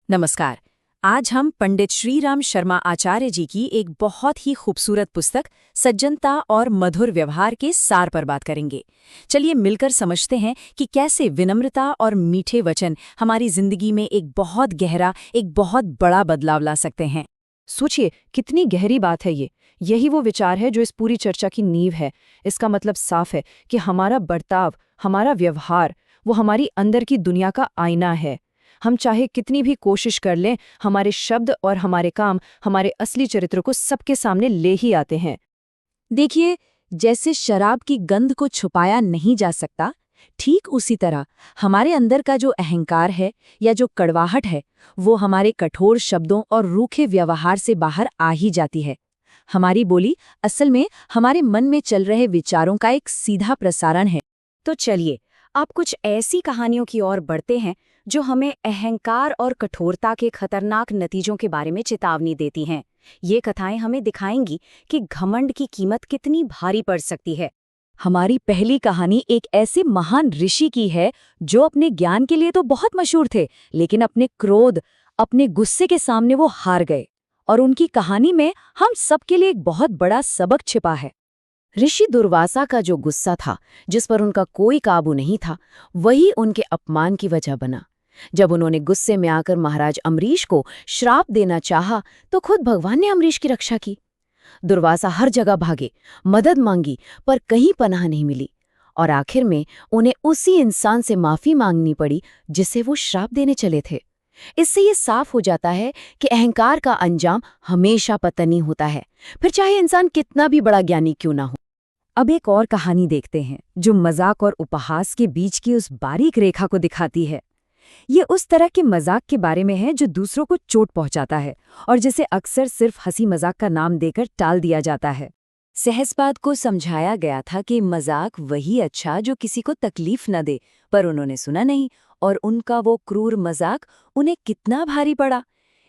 नमस्कार। आज हम पंडित श्रीराम शर्मा आचार्य जी की एक बहुत ही खूबसूरत पुस्तक सज्जनता और मधुर व्यवहार के सार पर बात करेंगे। चलिए मिलकर समझते हैं कि कैसे विनम्रता और मीठे वचन हमारी जिंदगी में एक बहुत गहरा, एक बहुत बड़ा बदलाव ला सकते हैं। सोचिए कितनी गहरी बात है ये। यही वो विचार है जो इस पूरी चर्चा की नींव है। इसका मतलब साफ है कि हमारा बर्ताव, हमारा व्यवहार, वो हमारी अंदर की दुनिया का आईना है। हम चाहे कितनी भी कोशिश कर लें, हमारे शब्द और हमारे काम हमारे असली चरित्र को सबके सामने ले ही आते हैं। देखिए, जैसे शराब की गंध को छुपाया नहीं जा सकता, ठीक उसी तरह हमारे अंदर का जो अहंकार है या जो कड़वाहट है, वो हमारे कठोर शब्दों और रूखे व्यवहार से बाहर आ ही जाती है। हमारी बोली असल में हमारे मन में चल रहे विचारों का एक सीधा प्रसारण है। तो चलिए अब कुछ ऐसी कहानियों की ओर बढ़ते हैं जो हमें अहंकार और कठोरता के खतरनाक नतीजों के बारे में चेतावनी देती हैं। ये कथाएं हमें दिखाएंगी कि घमंड की कीमत कितनी भारी पड़ सकती है। हमारी पहली कहानी एक ऐसे महान ऋषि की है जो अपने ज्ञान के लिए तो बहुत मशहूर थे, लेकिन अपने क्रोध, अपने गुस्से के सामने वो हार गए। और उनकी कहानी में हम सबके लिए एक बहुत बड़ा सबक छिपा है। ऋषि दुर्वासा का जो गुस्सा था, जिस पर उनका कोई काबू नहीं था, वही उनके अपमान की वजह बना। जब उन्होंने गुस्से में आकर महाराज अम्बरीश को श्राप देना चाहा, तो खुद भगवान ने अम्बरीश की रक्षा की। दुर्वासा हर जगह भागे, मदद मांगी, पर कहीं पनाह नहीं मिली। और आखिर में उन्हें उसी इंसान से माफी मांगनी पड़ी जिसे वो श्राप देने चले थे। इससे ये साफ हो जाता है कि अहंकार का अंजाम हमेशा पतनी होता है, फिर चाहे इंसान कितना भी बड़ा ज्ञानी क्यों ना हो। अब एक और कहानी देखते हैं जो मजाक और उपहास के बीच की उस बारीक रेखा को दिखाती है। ये उस तरह के मजाक के बारे में है जो दूसरों को चोट पहुंचाता है और जिसे अक्सर सिर्फ हंसी मजाक का नाम देकर टाल दिया जाता है। सहजपाद को समझाया गया था कि मजाक वही अच्छा जो किसी को तकलीफ न दे, पर उन्होंने सुना नहीं और उनका वो क्रूर मजाक उन्हें कितना भारी पड़ा।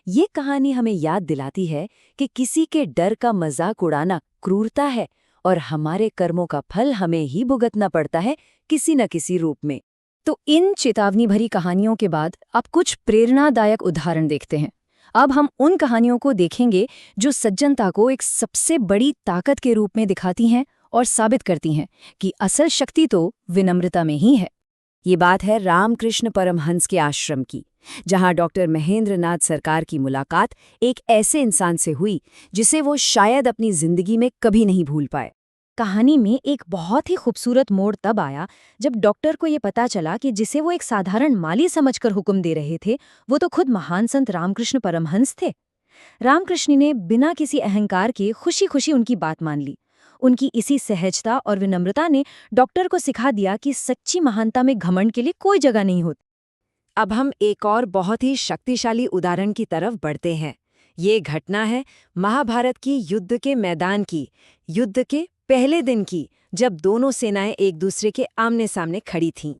ये कहानी हमें याद दिलाती है कि किसी के डर का मजाक उड़ाना क्रूरता है और हमारे कर्मों का फल हमें ही भुगतना पड़ता है, किसी न किसी रूप में। तो इन चेतावनी भरी कहानियों के बाद अब कुछ प्रेरणादायक उदाहरण देखते हैं। अब हम उन कहानियों को देखेंगे जो सज्जनता को एक सबसे बड़ी ताकत के रूप में दिखाती हैं और साबित करती हैं कि असल शक्ति तो विनम्रता में ही है। ये बात है रामकृष्ण परमहंस के आश्रम की, जहां डॉक्टर महेंद्र नाथ सरकार की मुलाकात एक ऐसे इंसान से हुई जिसे वो शायद अपनी जिंदगी में कभी नहीं भूल पाए। कहानी में एक बहुत ही खूबसूरत मोड़ तब आया जब डॉक्टर को ये पता चला कि जिसे वो एक साधारण माली समझकर हुक्म दे रहे थे, वो तो खुद महान संत रामकृष्ण परमहंस थे। रामकृष्ण ने बिना किसी अहंकार के खुशी खुशी उनकी बात मान ली। उनकी इसी सहजता और विनम्रता ने डॉक्टर को सिखा दिया कि सच्ची महानता में घमंड के लिए कोई जगह नहीं होती। अब हम एक और बहुत ही शक्तिशाली उदाहरण की तरफ बढ़ते हैं। ये घटना है महाभारत की युद्ध के मैदान की, युद्ध के पहले दिन की, जब दोनों सेनाएं एक दूसरे के आमने सामने खड़ी थीं।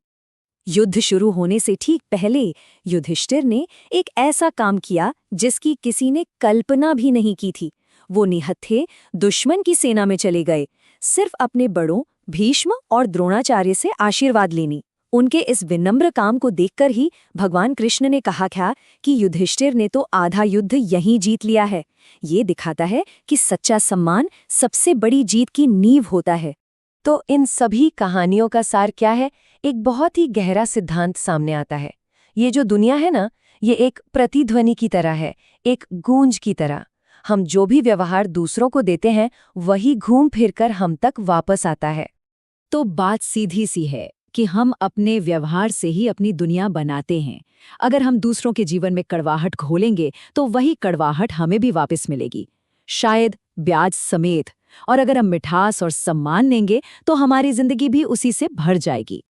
युद्ध शुरू होने से ठीक पहले युधिष्ठिर ने एक ऐसा काम किया जिसकी किसी ने कल्पना भी नहीं की थी। वो निहत्थे दुश्मन की सेना में चले गए, सिर्फ अपने बड़ों भीष्म और द्रोणाचार्य से आशीर्वाद लेनी। उनके इस विनम्र काम को देखकर ही भगवान कृष्ण ने कहा था कि युधिष्ठिर ने तो आधा युद्ध यहीं जीत लिया है। ये दिखाता है कि सच्चा सम्मान सबसे बड़ी जीत की नींव होता है। तो इन सभी कहानियों का सार क्या है? एक बहुत ही गहरा सिद्धांत सामने आता है। ये जो दुनिया है ना, ये एक प्रतिध्वनि की तरह है, एक गूंज की तरह। हम जो भी व्यवहार दूसरों को देते हैं, वही घूम फिरकर हम तक वापस आता है। तो बात सीधी सी है कि हम अपने व्यवहार से ही अपनी दुनिया बनाते हैं। अगर हम दूसरों के जीवन में कड़वाहट घोलेंगे तो वही कड़वाहट हमें भी वापस मिलेगी, शायद ब्याज समेत। और अगर हम मिठास और सम्मान लेंगे तो हमारी जिंदगी भी उसी से भर जाएगी।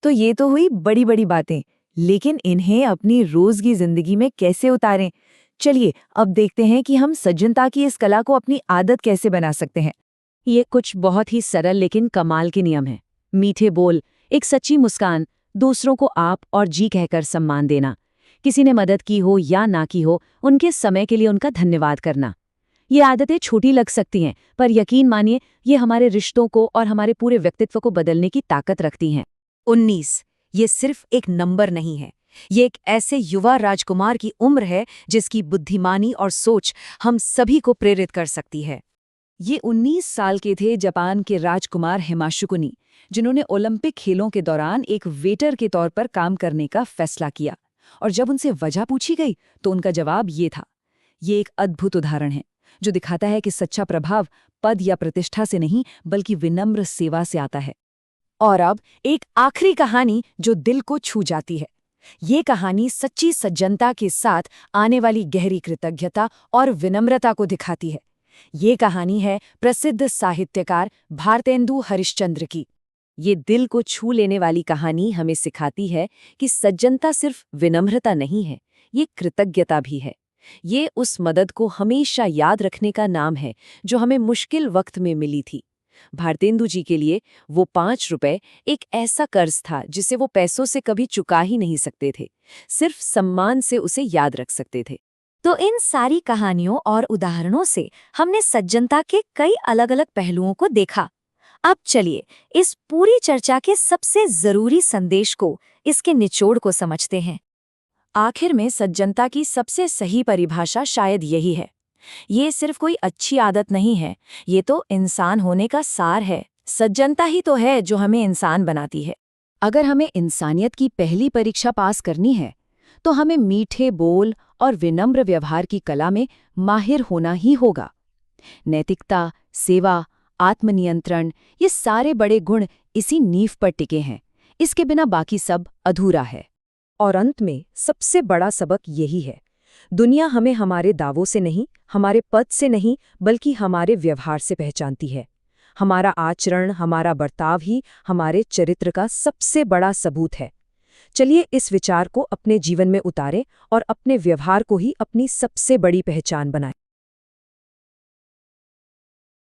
तो ये तो हुई बड़ी बड़ी बातें, लेकिन इन्हें अपनी रोज की जिंदगी में कैसे उतारें? चलिए अब देखते हैं कि हम सज्जनता की इस कला को अपनी आदत कैसे बना सकते हैं। ये कुछ बहुत ही सरल लेकिन कमाल के नियम हैं। मीठे बोल, एक सच्ची मुस्कान, दूसरों को आप और जी कहकर सम्मान देना, किसी ने मदद की हो या ना की हो, उनके समय के लिए उनका धन्यवाद करना। ये आदतें छोटी लग सकती हैं, पर यकीन मानिए ये हमारे रिश्तों को और हमारे पूरे व्यक्तित्व को बदलने की ताकत रखती हैं। 19, ये सिर्फ एक नंबर नहीं है, ये एक ऐसे युवा राजकुमार की उम्र है जिसकी बुद्धिमानी और सोच हम सभी को प्रेरित कर सकती है। ये 19 साल के थे जापान के राजकुमार हिमाशु कुनी, जिन्होंने ओलंपिक खेलों के दौरान एक वेटर के तौर पर काम करने का फैसला किया। और जब उनसे वजह पूछी गई तो उनका जवाब ये था। ये एक अद्भुत उदाहरण है जो दिखाता है कि सच्चा प्रभाव पद या प्रतिष्ठा से नहीं बल्कि विनम्र सेवा से आता है। और अब एक आखिरी कहानी जो दिल को छू जाती है। ये कहानी सच्ची सज्जनता के साथ आने वाली गहरी कृतज्ञता और विनम्रता को दिखाती है। ये कहानी है प्रसिद्ध साहित्यकार भारतेंदु हरिश्चंद्र की। ये दिल को छू लेने वाली कहानी हमें सिखाती है कि सज्जनता सिर्फ विनम्रता नहीं है, ये कृतज्ञता भी है। ये उस मदद को हमेशा याद रखने का नाम है जो हमें मुश्किल वक्त में मिली थी। भारतेंदु जी के लिए वो 5 रुपए एक ऐसा कर्ज था जिसे वो पैसों से कभी चुका ही नहीं सकते थे, सिर्फ सम्मान से उसे याद रख सकते थे। तो इन सारी कहानियों और उदाहरणों से हमने सज्जनता के कई अलग-अलग पहलुओं को देखा। अब चलिए इस पूरी चर्चा के सबसे जरूरी संदेश को, इसके निचोड़ को समझते हैं। आखिर में सज्जनता की सबसे सही परिभाषा शायद यही है। ये सिर्फ कोई अच्छी आदत नहीं है, ये तो इंसान होने का सार है। सज्जनता ही तो है जो हमें इंसान बनाती है। अगर हमें इंसानियत की पहली परीक्षा पास करनी है तो हमें मीठे बोल और विनम्र व्यवहार की कला में माहिर होना ही होगा। नैतिकता, सेवा, आत्मनियंत्रण, ये सारे बड़े गुण इसी नींव पर टिके हैं। इसके बिना बाकी सब अधूरा है। और अंत में सबसे बड़ा सबक यही है, दुनिया हमें हमारे दावों से नहीं, हमारे पद से नहीं, बल्कि हमारे व्यवहार से पहचानती है। हमारा आचरण, हमारा बर्ताव ही हमारे चरित्र का सबसे बड़ा सबूत है। चलिए इस विचार को अपने जीवन में उतारें और अपने व्यवहार को ही अपनी सबसे बड़ी पहचान बनाएं।